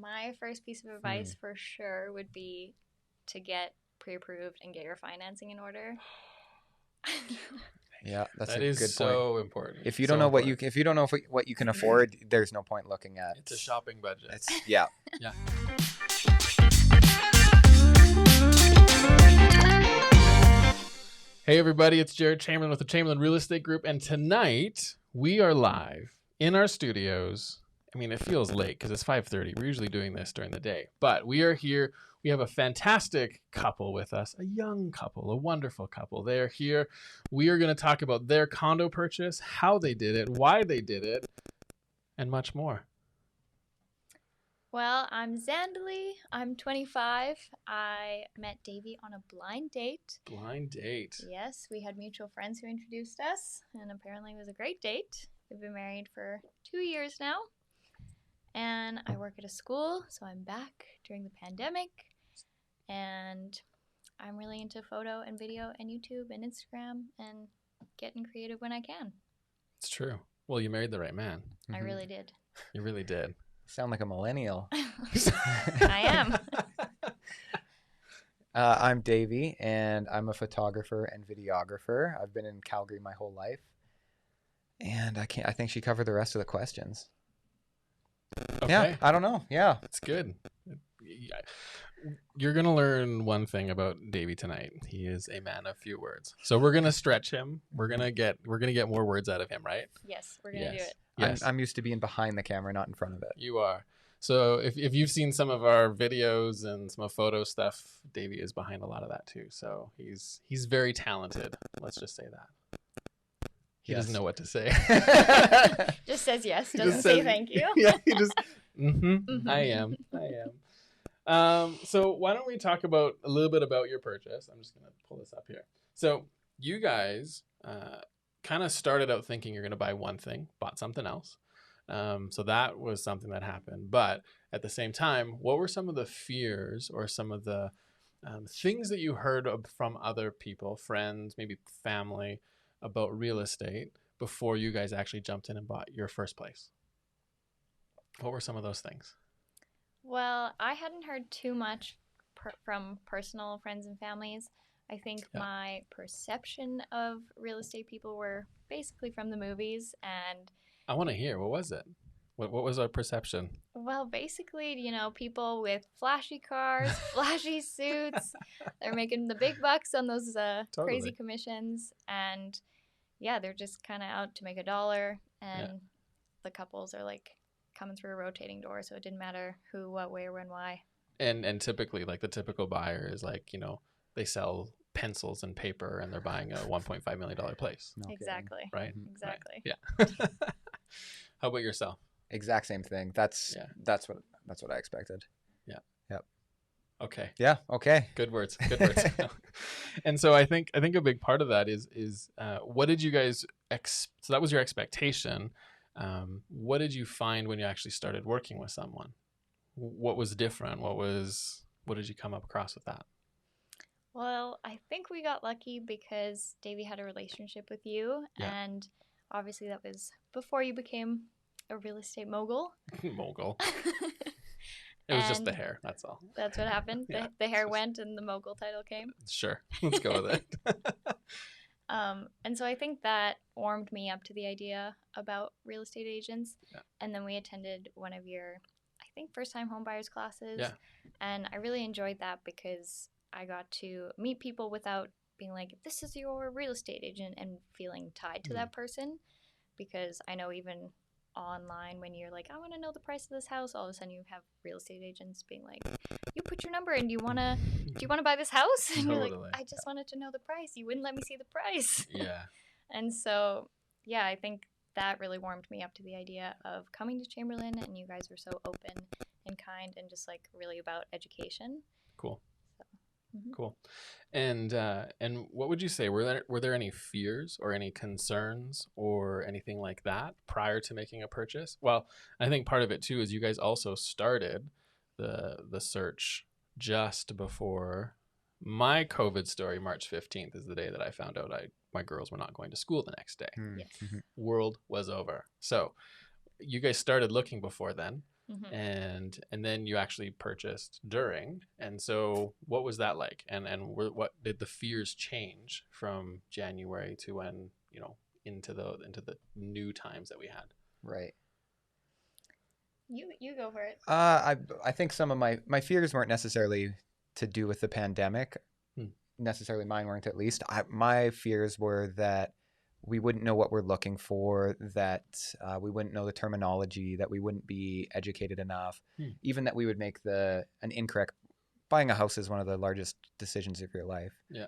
My first piece of advice for sure would be to get pre-approved and get your financing in order. Yeah, that's that a is good so point. important. If you don't know what you what you can afford, there's no point looking at. It's a shopping budget. Yeah. Yeah. Hey everybody, it's Jared Chamberlain with the Chamberlain Real Estate Group, and tonight we are live in our studios. I mean, it feels late because it's 5:30. We're usually doing this during the day, but we are here. We have a fantastic couple with us, a young couple, a wonderful couple. They are here. We are going to talk about their condo purchase, how they did it, why they did it, and much more. Well, I'm Zandali. I'm 25. I met Davey on a blind date. Blind date. Yes, we had mutual friends who introduced us, and apparently it was a great date. We've been married for 2 years now, and I work at a school, so I'm back during the pandemic, and I'm really into photo and video and YouTube and Instagram and getting creative when I can. It's true. Well, you married the right man. I really did. You really did. Sound like a millennial. I am. I'm Davey, and I'm a photographer and videographer. I've been in Calgary my whole life, and I think she covered the rest of the questions. Okay. Yeah, I don't know. Yeah, It's good. You're going to learn one thing about Davey tonight. He is a man of few words. So we're going to stretch him. We're going to get more words out of him, right? Yes, we're going to do it. Yes. I'm used to being behind the camera, not in front of it. You are. So if you've seen some of our videos and some of photo stuff, Davey is behind a lot of that too. So he's very talented. Let's just say that. He doesn't know what to say. Just says yes, doesn't say thank you. Yeah, he just, I am. So why don't we talk about a little bit about your purchase? I'm just going to pull this up here. So you guys kind of started out thinking you're going to buy one thing, bought something else. So that was something that happened. But at the same time, what were some of the fears or some of the things that you heard from other people, friends, maybe family, about real estate before you guys actually jumped in and bought your first place? What were some of those things? Well, I hadn't heard too much from personal friends and families. I think my perception of real estate people were basically from the movies, and I want to hear, what was it? What was our perception? well, basically, people with flashy cars, flashy suits, they're making the big bucks on those crazy commissions, and yeah, they're just kind of out to make a dollar, and the couples are like coming through a rotating door, so it didn't matter who, what, where, when, why. And typically, like, the typical buyer is like, they sell pencils and paper and they're buying a $1.5 million place. No Exactly. Right? Exactly. Right. Yeah. How about yourself? Exact same thing. That's what I expected. Yeah. Yep. Okay. Yeah. Okay. Good words. Good words. And so I think a big part of that is what did you guys so that was your expectation. What did you find when you actually started working with someone? What was different? What did you come up across with that? Well, I think we got lucky because Davey had a relationship with you, and obviously that was before you became a real estate mogul. Mogul. It was just the hair, that's all. That's what happened. Yeah, the hair went and the mogul title came. Sure. Let's go with it. And so I think that warmed me up to the idea about real estate agents. Yeah. And then we attended one of your, I think, first-time homebuyers classes. Yeah. And I really enjoyed that because I got to meet people without being like, this is your real estate agent, and feeling tied to that person. Because I know even online, when you're like, I want to know the price of this house, all of a sudden you have real estate agents being like, you put your number in, do you want to buy this house? And you're like, I just wanted to know the price, you wouldn't let me see the price. Yeah. And so I think that really warmed me up to the idea of coming to Chamberlain, and you guys were so open and kind and just like really about education. Cool. Cool. And what would you say, were there any fears or any concerns or anything like that prior to making a purchase? Well, I think part of it too is you guys also started the search just before my COVID story. March 15th is the day that I found out my girls were not going to school the next day. Yes. World was over. So you guys started looking before then. Mm-hmm. and then you actually purchased during. And so what was that like? And what did the fears change from January to when, you know, into the new times that we had? Right. You go for it. I think some of my fears weren't necessarily to do with the pandemic. Necessarily mine weren't, at least. My fears were that we wouldn't know what we're looking for, that we wouldn't know the terminology, that we wouldn't be educated enough, even that we would make an incorrect. Buying a house is one of the largest decisions of your life. Yeah.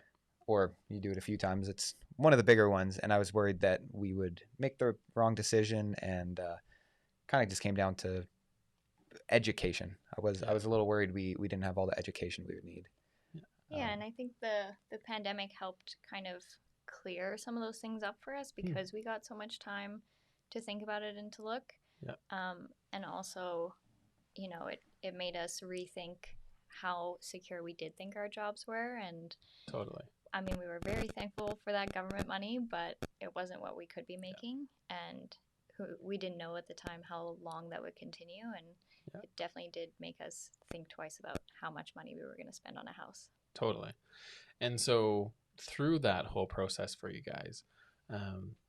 Or you do it a few times. It's one of the bigger ones. And I was worried that we would make the wrong decision, and kind of just came down to education. I was a little worried we didn't have all the education we would need. Yeah, and I think the pandemic helped kind of clear some of those things up for us because we got so much time to think about it and to look. Yeah. And also, you know, it made us rethink how secure we did think our jobs were. And Totally. I mean, we were very thankful for that government money, but it wasn't what we could be making. And we didn't know at the time how long that would continue. And it definitely did make us think twice about how much money we were going to spend on a house. Totally. And so through that whole process for you guys,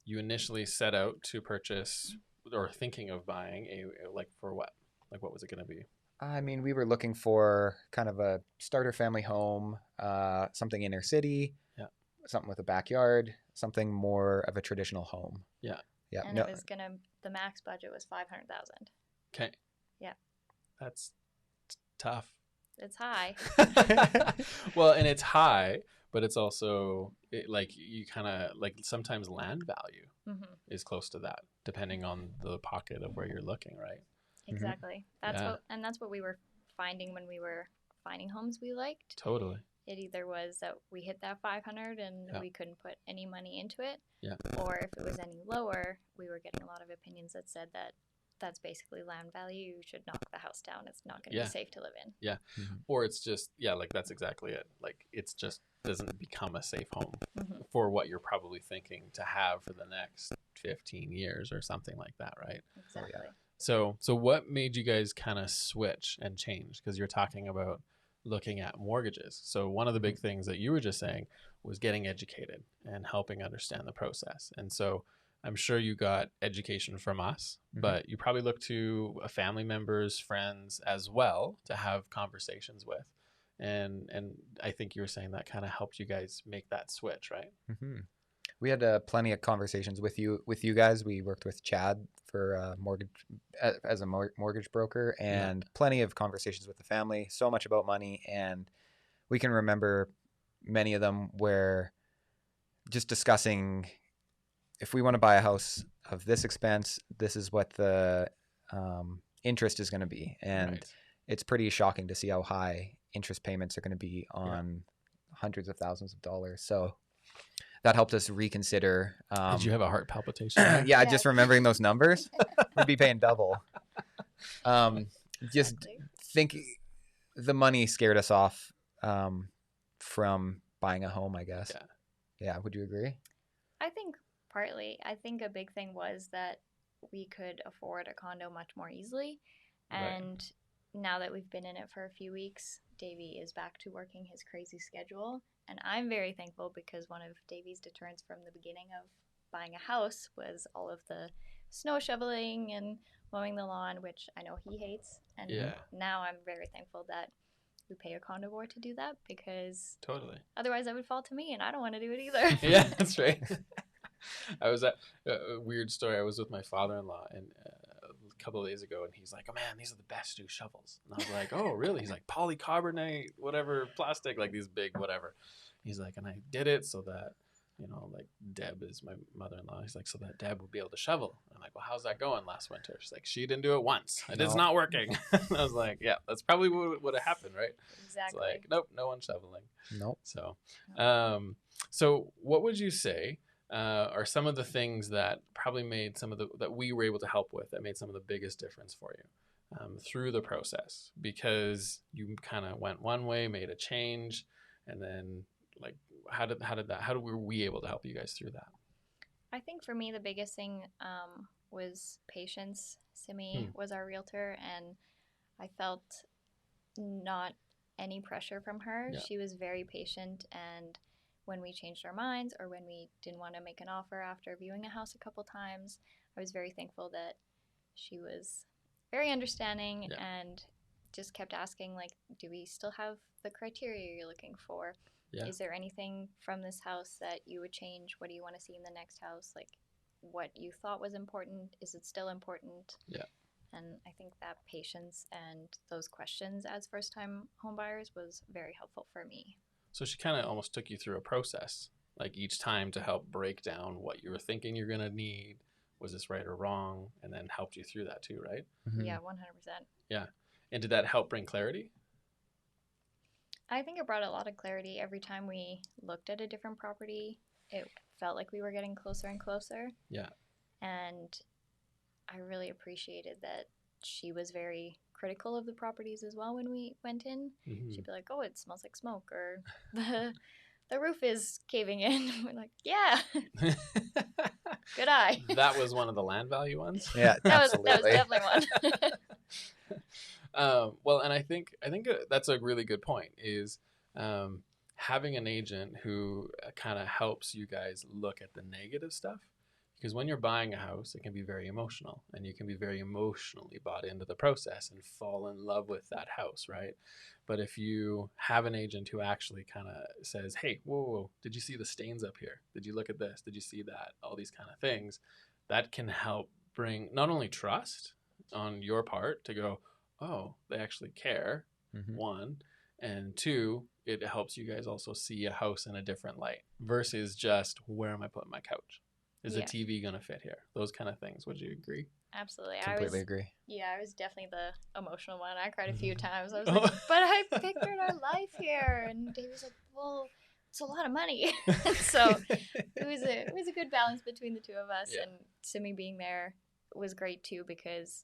you initially set out to purchase or thinking of buying like for what? Like what was it going to be? I mean, we were looking for kind of a starter family home, something inner city, something with a backyard, something more of a traditional home. Yeah. Yeah. And it was the max budget was $500,000. Okay. Yeah. That's tough. It's high. Well, and it's high, but it's also like you kind of like sometimes land value is close to that, depending on the pocket of where you're looking, right? Exactly. That's what we were finding when we were finding homes we liked. Totally. It either was that we hit that 500 and we couldn't put any money into it, yeah, or if it was any lower, we were getting a lot of opinions that said that that's basically land value. You should knock the house down. It's not going to be safe to live in. Yeah. Or it's just, like that's exactly it. Like it's just doesn't become a safe home for what you're probably thinking to have for the next 15 years or something like that, right? Exactly. So what made you guys kind of switch and change? Because you're talking about looking at mortgages. So one of the big things that you were just saying was getting educated and helping understand the process. And so I'm sure you got education from us, but you probably look to family members, friends as well to have conversations with. And I think you were saying that kind of helped you guys make that switch, right? We had plenty of conversations with you guys. We worked with Chad for mortgage as a mortgage broker, and plenty of conversations with the family. So much about money, and we can remember many of them where just discussing, if we want to buy a house of this expense, this is what the interest is going to be, and it's pretty shocking to see how high interest payments are going to be on hundreds of thousands of dollars. So that helped us reconsider. Did you have a heart palpitation? Yeah, just remembering those numbers, we'd be paying double. Just think the money scared us off from buying a home, I guess. Yeah. Would you agree? I think partly. I think a big thing was that we could afford a condo much more easily. And now that we've been in it for a few weeks, Davey is back to working his crazy schedule. And I'm very thankful because one of Davey's deterrents from the beginning of buying a house was all of the snow shoveling and mowing the lawn, which I know he hates. And now I'm very thankful that we pay a condovore to do that, because otherwise that would fall to me, and I don't want to do it either. Yeah, that's right. I was at a weird story. I was with my father-in-law and a couple of days ago, and he's like, "Oh man, these are the best new shovels." And I was like, "Oh really?" He's like, "Polycarbonate, whatever, plastic, like these big whatever." He's like, "And I did it so that, you know, like Deb is my mother-in-law. He's like, so that Deb would be able to shovel." I'm like, "Well, how's that going last winter?" She's like, "She didn't do it once. It's not working." And I was like, "Yeah, that's probably what would have happened, right?" Exactly. It's like, nope, no one shoveling. Nope. So, so what would you say are some of the things that probably made that we were able to help with, that made some of the biggest difference for you through the process? Because you kind of went one way, made a change, and then like, how were we able to help you guys through that? I think for me, the biggest thing was patience. Simi was our realtor, and I felt not any pressure from her. Yeah. She was very patient, and when we changed our minds or when we didn't want to make an offer after viewing a house a couple times, I was very thankful that she was very understanding and just kept asking, like, do we still have the criteria you're looking for? Yeah. Is there anything from this house that you would change? What do you want to see in the next house? Like, what you thought was important, is it still important? Yeah. And I think that patience and those questions as first-time homebuyers was very helpful for me. So she kind of almost took you through a process, like each time to help break down what you were thinking you're going to need. Was this right or wrong? And then helped you through that too, right? Yeah, 100%. Yeah. And did that help bring clarity? I think it brought a lot of clarity. Every time we looked at a different property, it felt like we were getting closer and closer. Yeah. And I really appreciated that she was very critical of the properties as well when we went in. She'd be like, oh, it smells like smoke, or the roof is caving in. We're like, yeah. Good eye. That was one of the land value ones? Yeah, that was definitely one. Well, and I think that's a really good point, is having an agent who kind of helps you guys look at the negative stuff. Because when you're buying a house, it can be very emotional, and you can be very emotionally bought into the process and fall in love with that house, right? But if you have an agent who actually kind of says, hey, whoa, did you see the stains up here? Did you look at this? Did you see that? All these kind of things, that can help bring not only trust on your part to go, oh, they actually care, one, and two, it helps you guys also see a house in a different light versus just, where am I putting my couch? Is the TV going to fit here? Those kind of things. Would you agree? Absolutely. Completely agree. Yeah, I was definitely the emotional one. I cried a few times. I was like, but I pictured our life here. And Dave was like, well, it's a lot of money. So it was a good balance between the two of us. And Simi being there was great too, because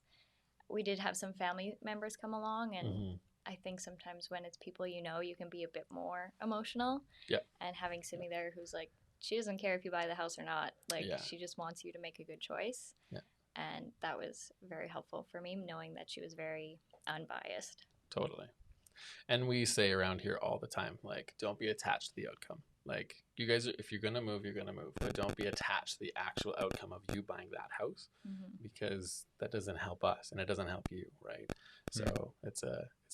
we did have some family members come along. And I think sometimes when it's people you know, you can be a bit more emotional. Yeah. And having Simi there, who's like, she doesn't care if you buy the house or not. Like, she just wants you to make a good choice. Yeah. And that was very helpful for me, knowing that she was very unbiased. Totally. And we say around here all the time, like, don't be attached to the outcome. Like, you guys, if you're going to move, you're going to move. But don't be attached to the actual outcome of you buying that house, because that doesn't help us and it doesn't help you, right? So it's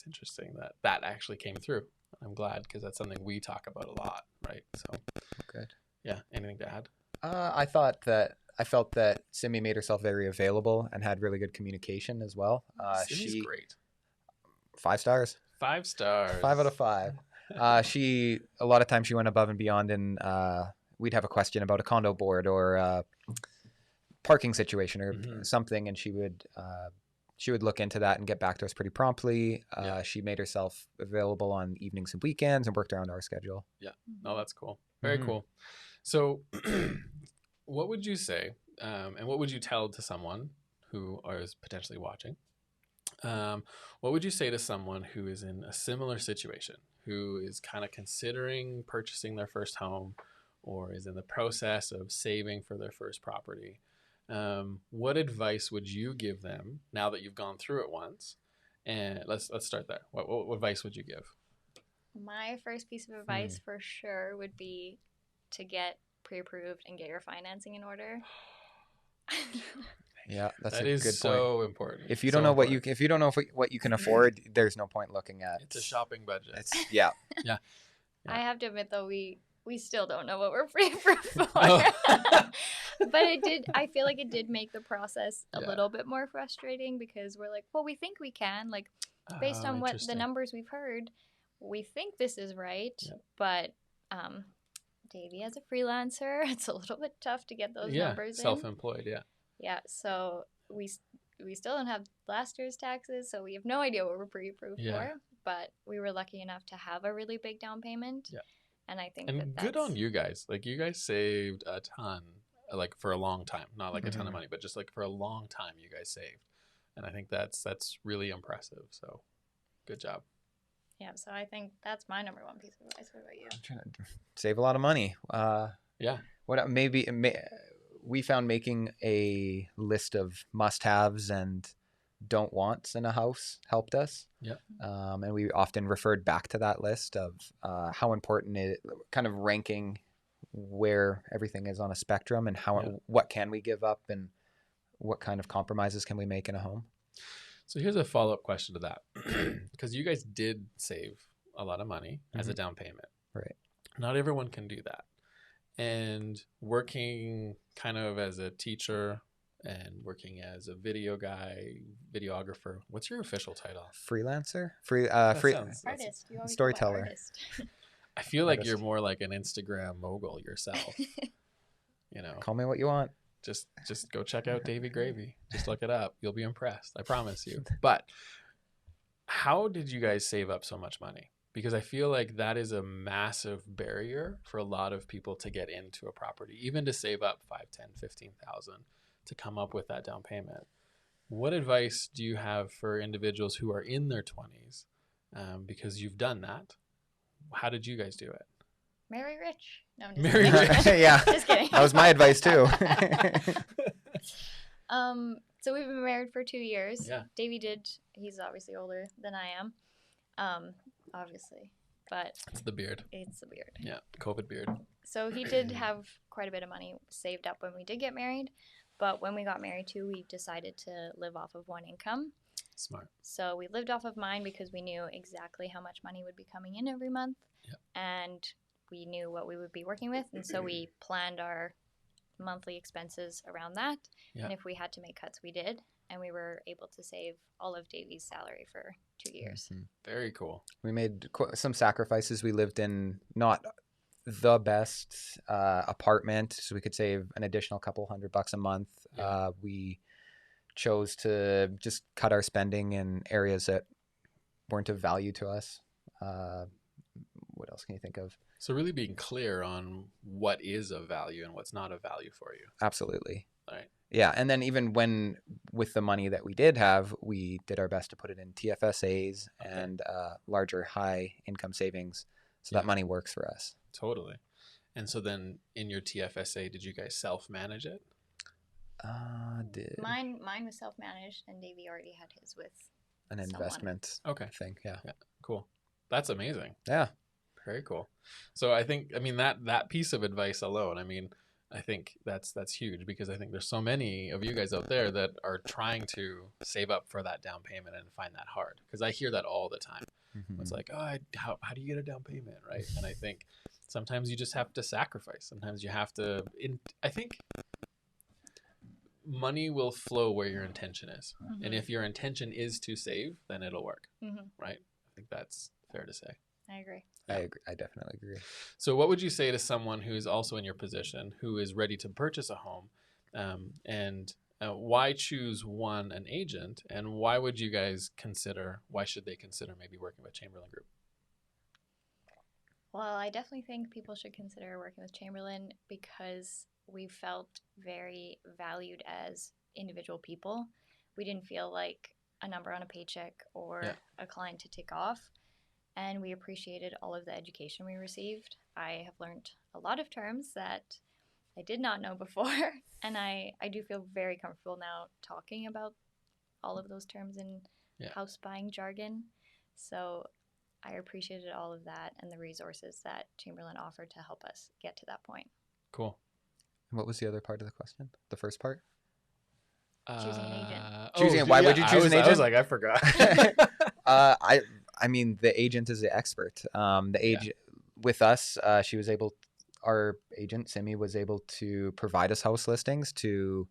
interesting that actually came through. I'm glad, because that's something we talk about a lot, right? So good. Yeah. Anything to add? I felt that Simi made herself very available and had really good communication as well. Simi's great. 5 stars. 5 stars. 5 out of 5. A lot of times she went above and beyond, and we'd have a question about a condo board or parking situation or something, and she would look into that and get back to us pretty promptly. She made herself available on evenings and weekends and worked around our schedule. Yeah. No, that's cool. Very cool. So what would you say, and what would you tell to someone who is potentially watching? What would you say to someone who is in a similar situation, who is kind of considering purchasing their first home or is in the process of saving for their first property? What advice would you give them now that you've gone through it once? And let's start there. What advice would you give? My first piece of advice for sure would be to get pre-approved and get your financing in order. Yeah, that's that a is good so point. Important. If you don't know what you can afford, there's no point looking at. It's a shopping budget. Yeah. I have to admit though, we still don't know what we're pre-approved for. But I feel like it did make the process a little bit more frustrating, because we're like, well, we think we can, like, based on what the numbers we've heard, we think this is right. But Davey as a freelancer, it's a little bit tough to get those numbers in. Self-employed, Yeah, so we still don't have last year's taxes, so we have no idea what we're pre-approved for. But we were lucky enough to have a really big down payment. Yeah. And I think that's good on you guys. Like, you guys saved a ton, like, for a long time. Not like a ton of money, but just like for a long time you guys saved. And I think that's really impressive. So good job. Yeah, so I think that's my number one piece of advice. What about you? I'm trying to save a lot of money. we found making a list of must-haves and don't wants in a house helped us. Yeah. And we often referred back to that list of how important it, kind of ranking where everything is on a spectrum and how what can we give up and what kind of compromises can we make in a home. So here's a follow-up question to that, because you guys did save a lot of money as a down payment. Right. Not everyone can do that. And working kind of as a teacher and working as a video guy, videographer, what's your official title? Freelancer? Artist. You always storyteller. Artist. I feel like you're more like an Instagram mogul yourself. You know, call me what you want. Just go check out Davy Gravy. Just look it up. You'll be impressed. I promise you. But how did you guys save up so much money? Because I feel like that is a massive barrier for a lot of people to get into a property, even to save up 5, 10, 15,000 to come up with that down payment. What advice do you have for individuals who are in their 20s? Because you've done that. How did you guys do it? Marry rich. No, I'm just Marry kidding. rich. Yeah. Just kidding. That was my advice too. So we've been married for 2 years. Yeah. Davey did. He's obviously older than I am. Obviously, but It's the beard. it's the beard. Yeah. COVID beard. So he did have quite a bit of money saved up when we did get married, but when we got married too, we decided to live off of one income. Smart. So we lived off of mine because we knew exactly how much money would be coming in every month, and we knew what we would be working with, and so we planned our monthly expenses around that. And if we had to make cuts, we did, and we were able to save all of Davey's salary for 2 years. Very cool. We made some sacrifices. We lived in not the best apartment, so we could save an additional couple $100 a month. We chose to just cut our spending in areas that weren't of value to us. What else can you think of? So really being clear on what is of value and what's not of value for you. Absolutely. Right. Yeah, and then even when with the money that we did have, we did our best to put it in TFSAs and larger high income savings, so that money works for us. Totally. And so then in your TFSA, did you guys self-manage it? Mine was self-managed, and Davey already had his with an investment thing. Yeah. Cool. That's amazing. Yeah. Very cool. So I think, that piece of advice alone, I think that's huge, because I think there's so many of you guys out there that are trying to save up for that down payment and find that hard. Because I hear that all the time. It's like, how do you get a down payment, right? And I think sometimes you just have to sacrifice. Sometimes you have to. I think money will flow where your intention is, and if your intention is to save, then it'll work, right? I think that's fair to say. I agree. I definitely agree. So what would you say to someone who's also in your position, who is ready to purchase a home, and why choose an agent, and why should they consider maybe working with Chamberlain Group? Well, I definitely think people should consider working with Chamberlain because we felt very valued as individual people. We didn't feel like a number on a paycheck or a client to tick off. And we appreciated all of the education we received. I have learned a lot of terms that I did not know before. And I do feel very comfortable now talking about all of those terms in house buying jargon. So I appreciated all of that and the resources that Chamberlain offered to help us get to that point. Cool. And what was the other part of the question? The first part? Choosing an Why agent. would you choose an agent? I was like, I forgot. I mean, the agent is the expert. The agent with us, our agent, Simi, was able to provide us house listings to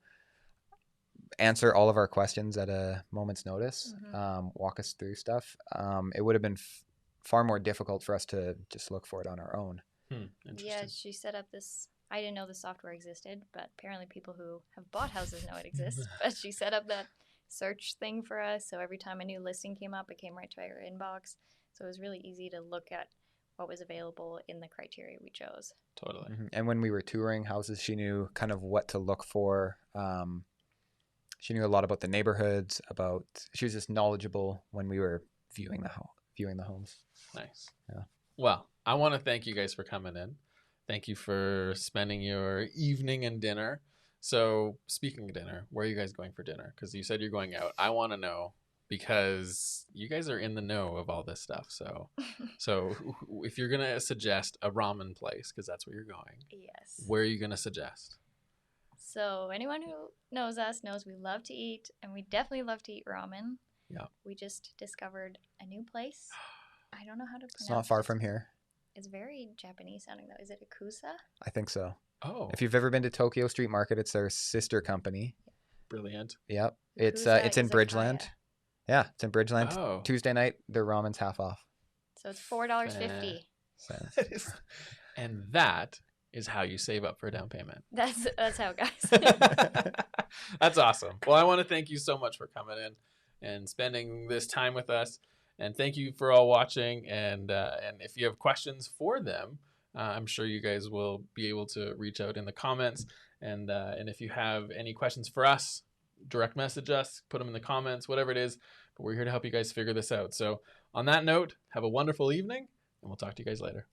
answer all of our questions at a moment's notice, walk us through stuff. It would have been far more difficult for us to just look for it on our own. Yeah, she set up this. I didn't know the software existed, but apparently people who have bought houses know it exists. But she set up that search thing for us, so every time a new listing came up, it came right to our inbox. So it was really easy to look at what was available in the criteria we chose. Totally. And when we were touring houses, she knew kind of what to look for. She knew a lot about the neighborhoods. She was just knowledgeable when we were viewing the homes. Nice. Yeah. Well, I want to thank you guys for coming in. Thank you for spending your evening and dinner So speaking of dinner, where are you guys going for dinner? Because you said you're going out. I want to know because you guys are in the know of all this stuff. So if you're gonna suggest a ramen place, because that's where you're going, Yes. where are you gonna suggest? So anyone who knows us knows we love to eat, and we definitely love to eat ramen. Yeah. We just discovered a new place. I don't know how to pronounce it. It's not far from here. It's very Japanese sounding though. Is it Akusa? I think so. Oh, If you've ever been to Tokyo Street Market, it's their sister company. brilliant. Yep. It's Akusa in Bridgeland. Izakaya. Yeah, it's in Bridgeland. Oh. Tuesday night, their ramen's half off. So it's $4.50. And that is how you save up for a down payment. That's how, guys. That's awesome. Well, I want to thank you so much for coming in and spending this time with us. And thank you for all watching. And if you have questions for them, I'm sure you guys will be able to reach out in the comments. And if you have any questions for us, direct message us, put them in the comments, whatever it is. But we're here to help you guys figure this out. So on that note, have a wonderful evening, and we'll talk to you guys later.